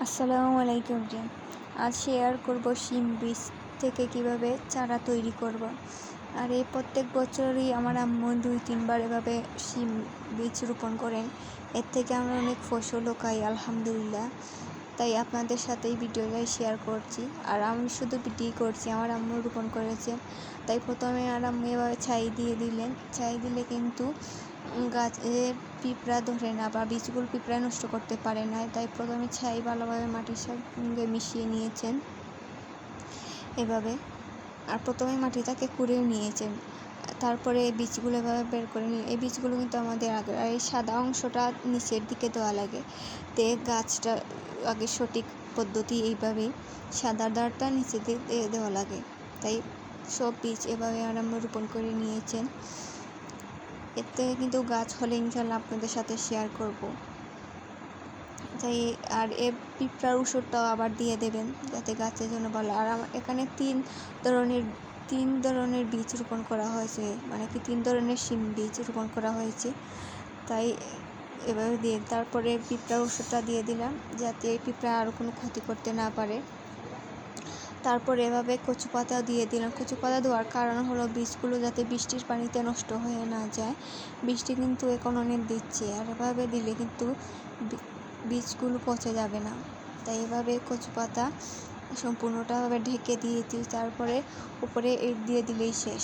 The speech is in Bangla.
আসসালামু আলাইকুম জি। আজ শেয়ার করব শিম বীজ থেকে কিভাবে চারা তৈরি করব। আর এই প্রত্যেক বছরই আমার আম্মু 2-3 বার এভাবে শিম বীজ রোপণ করেন। এর থেকে আমরা অনেক ফসলও খাই আলহামদুলিল্লাহ। তাই আপনাদের সাথে এই ভিডিওটাই শেয়ার করছি। আর আমি শুধু ভিডিও করছি, আমার আম্মু রোপণ করেছেন। তাই প্রথমে আর আম্মু এভাবে ছাই দিয়ে দিলেন। ছাই দিলে কিন্তু গাছের পিঁপড়া ধরে না বা বীজগুলো পিঁপড়া নষ্ট করতে পারে না। তাই প্রথমে ছাই ভালোভাবে মাটির সঙ্গে মিশিয়ে নিয়েছেন এভাবে। আর প্রথমে মাটিটাকে কুড়িয়ে নিয়েছেন, তারপরে বীজগুলো এভাবে বের করে নিয়ে এই বীজগুলো কিন্তু আমাদের আগে আর এই সাদা অংশটা নিচের দিকে দেওয়া লাগে। তে গাছটা আগে সঠিক পদ্ধতি এইভাবেই সাদা দাঁড়টা নিচে দেওয়া লাগে। তাই সব বীজ এভাবে আরম্ভ রোপণ করে নিয়েছেন। এর থেকে কিন্তু গাছ হলে ইনশাল্লাহ আপনাদের সাথে শেয়ার করব। তাই আর এ পিঁপড়ার ওষুধটাও আবার দিয়ে দেবেন যাতে গাছের জন্য ভালো। আর আমার এখানে তিন ধরনের বীজ রোপণ করা হয়েছে, মানে কি 3 ধরনের শিম বীজ রোপণ করা হয়েছে। তাই এভাবে দিয়ে তারপরে পিঁপড়ার ওষুধটা দিয়ে দিলাম যাতে পিঁপড়া আর কোনো ক্ষতি করতে না পারে। তারপর এভাবে কচু পাতাও দিয়ে দিলাম। কচু পাতা দেওয়ার কারণ হলো বীজগুলো যাতে বৃষ্টির পানিতে নষ্ট হয়ে না যায়। বৃষ্টি কিন্তু এখন অনেক দিচ্ছে, আর এভাবে দিলে কিন্তু বীজগুলো পচে যাবে না। তাই এভাবে কচু পাতা সম্পূর্ণটাভাবে ঢেকে দিয়েছি, তারপরে উপরে ইট দিয়ে দিলেই শেষ।